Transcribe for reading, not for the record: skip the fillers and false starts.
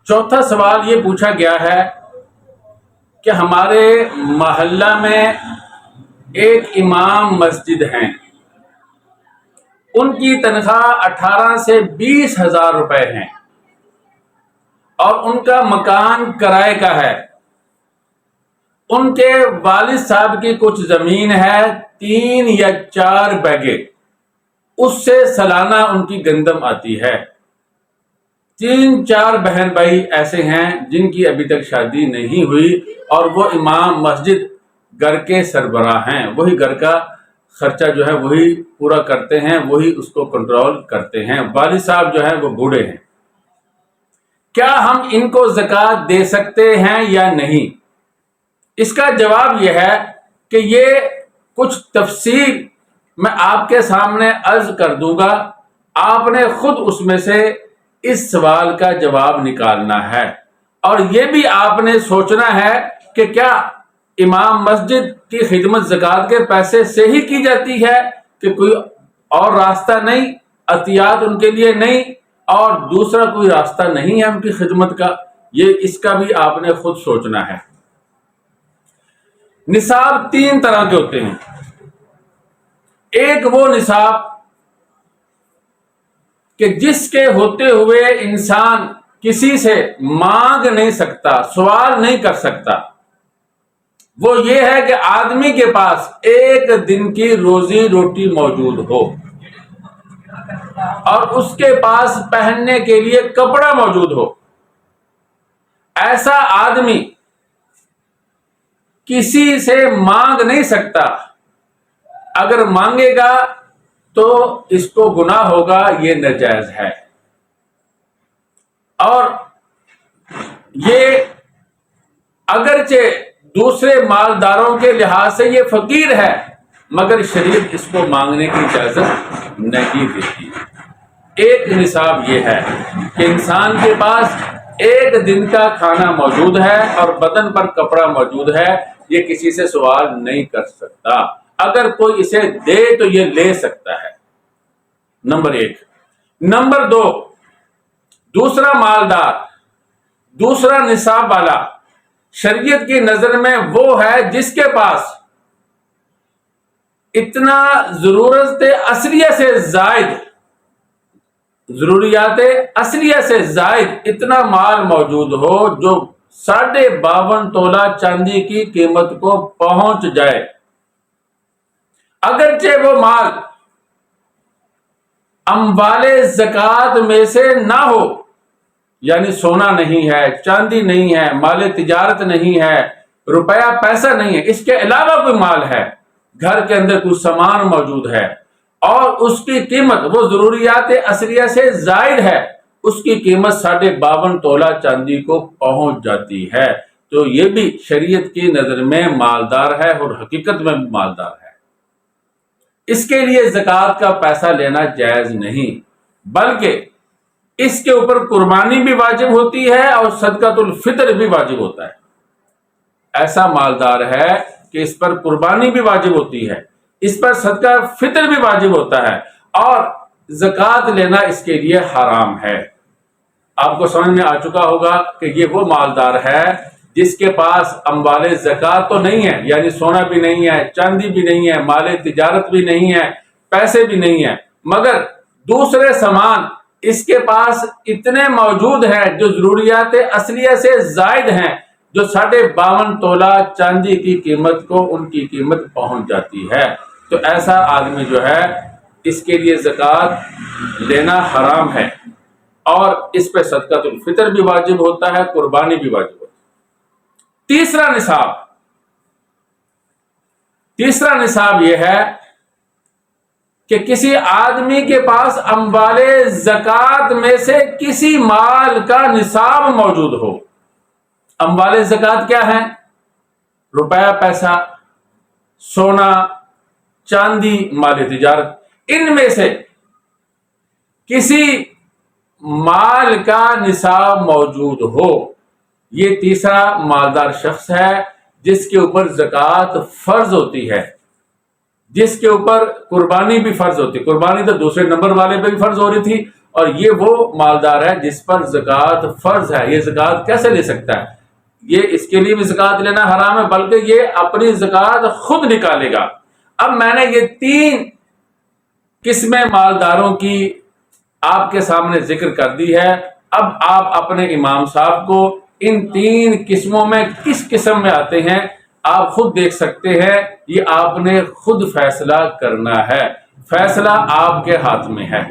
چوتھا سوال یہ پوچھا گیا ہے کہ ہمارے محلہ میں ایک امام مسجد ہیں، ان کی تنخواہ 18 سے 20,000 روپے ہیں اور ان کا مکان کرائے کا ہے۔ ان کے والد صاحب کی کچھ زمین ہے 3 یا 4 بیگھے، اس سے سالانہ ان کی گندم آتی ہے۔ 3-4 بہن بھائی ایسے ہیں جن کی ابھی تک شادی نہیں ہوئی اور وہ امام مسجد گھر کے سربراہ ہیں، وہی گھر کا خرچہ جو ہے وہی پورا کرتے ہیں، وہی اس کو کنٹرول کرتے ہیں۔ والد صاحب جو ہے وہ بوڑھے ہیں، کیا ہم ان کو زکوٰۃ دے سکتے ہیں یا نہیں؟ اس کا جواب یہ ہے کہ یہ کچھ تفصیل میں آپ کے سامنے عرض کر دوں گا، آپ نے خود اس میں سے اس سوال کا جواب نکالنا ہے، اور یہ بھی آپ نے سوچنا ہے کہ کیا امام مسجد کی خدمت زکوٰۃ کے پیسے سے ہی کی جاتی ہے کہ کوئی اور راستہ نہیں، عطیات ان کے لیے نہیں اور دوسرا کوئی راستہ نہیں ہے ان کی خدمت کا؟ یہ اس کا بھی آپ نے خود سوچنا ہے۔ نصاب 3 طرح کے ہوتے ہیں۔ ایک وہ نصاب کہ جس کے ہوتے ہوئے انسان کسی سے مانگ نہیں سکتا، سوال نہیں کر سکتا، وہ یہ ہے کہ آدمی کے پاس ایک دن کی روزی روٹی موجود ہو اور اس کے پاس پہننے کے لیے کپڑا موجود ہو۔ ایسا آدمی کسی سے مانگ نہیں سکتا، اگر مانگے گا تو اس کو گناہ ہوگا، یہ ناجائز ہے۔ اور یہ اگرچہ دوسرے مالداروں کے لحاظ سے یہ فقیر ہے، مگر شریعت اس کو مانگنے کی اجازت نہیں دیتی۔ ایک نصاب یہ ہے کہ انسان کے پاس ایک دن کا کھانا موجود ہے اور بدن پر کپڑا موجود ہے، یہ کسی سے سوال نہیں کر سکتا، اگر کوئی اسے دے تو یہ لے سکتا ہے۔ نمبر 1۔ نمبر 2، دوسرا مالدار، دوسرا نصاب والا شریعت کی نظر میں وہ ہے جس کے پاس اتنا ضرورت اصلیہ سے زائد، ضروریات اصلیہ سے زائد اتنا مال موجود ہو جو 52.5 تولہ چاندی کی قیمت کو پہنچ جائے۔ اگرچہ وہ مال اموال زکوٰۃ میں سے نہ ہو، یعنی سونا نہیں ہے، چاندی نہیں ہے، مال تجارت نہیں ہے، روپیہ پیسہ نہیں ہے، اس کے علاوہ کوئی مال ہے، گھر کے اندر کوئی سامان موجود ہے اور اس کی قیمت وہ ضروریات اصلیہ سے زائد ہے، اس کی قیمت 52.5 تولہ چاندی کو پہنچ جاتی ہے، تو یہ بھی شریعت کی نظر میں مالدار ہے اور حقیقت میں مالدار ہے۔ اس کے لیے زکوٰۃ کا پیسہ لینا جائز نہیں، بلکہ اس کے اوپر قربانی بھی واجب ہوتی ہے اور صدقۃ الفطر بھی واجب ہوتا ہے۔ ایسا مالدار ہے کہ اس پر قربانی بھی واجب ہوتی ہے، اس پر صدقہ فطر بھی واجب ہوتا ہے اور زکوٰۃ لینا اس کے لیے حرام ہے۔ آپ کو سمجھ میں آ چکا ہوگا کہ یہ وہ مالدار ہے جس کے پاس اموال زکوٰۃ تو نہیں ہے، یعنی سونا بھی نہیں ہے، چاندی بھی نہیں ہے، مال تجارت بھی نہیں ہے، پیسے بھی نہیں ہے، مگر دوسرے سامان اس کے پاس اتنے موجود ہیں جو ضروریات اصلیہ سے زائد ہیں، جو 52.5 تولہ چاندی کی قیمت کو ان کی قیمت پہنچ جاتی ہے، تو ایسا آدمی جو ہے اس کے لیے زکوٰۃ لینا حرام ہے اور اس پہ صدقۃ الفطر بھی واجب ہوتا ہے، قربانی بھی واجب ہوتا ہے۔ تیسرا نصاب یہ ہے کہ کسی آدمی کے پاس اموال زکوٰۃ میں سے کسی مال کا نصاب موجود ہو۔ اموال زکوٰۃ کیا ہیں؟ روپیہ پیسہ، سونا، چاندی، مال تجارت، ان میں سے کسی مال کا نصاب موجود ہو، یہ تیسرا مالدار شخص ہے جس کے اوپر زکوٰۃ فرض ہوتی ہے، جس کے اوپر قربانی بھی فرض ہوتی ہے۔ قربانی تو دوسرے نمبر والے پہ بھی فرض ہو رہی تھی اور یہ وہ مالدار ہے جس پر زکوٰۃ فرض ہے. یہ زکوٰۃ کیسے لے سکتا ہے؟ یہ اس کے لیے بھی زکوٰۃ لینا حرام ہے، بلکہ یہ اپنی زکوٰۃ خود نکالے گا. اب میں نے یہ 3 قسمیں مالداروں کی آپ کے سامنے ذکر کر دی ہے. اب آپ اپنے امام صاحب کو ان 3 قسموں میں کس قسم میں آتے ہیں آپ خود دیکھ سکتے ہیں. یہ آپ نے خود فیصلہ کرنا ہے، فیصلہ آپ کے ہاتھ میں ہے.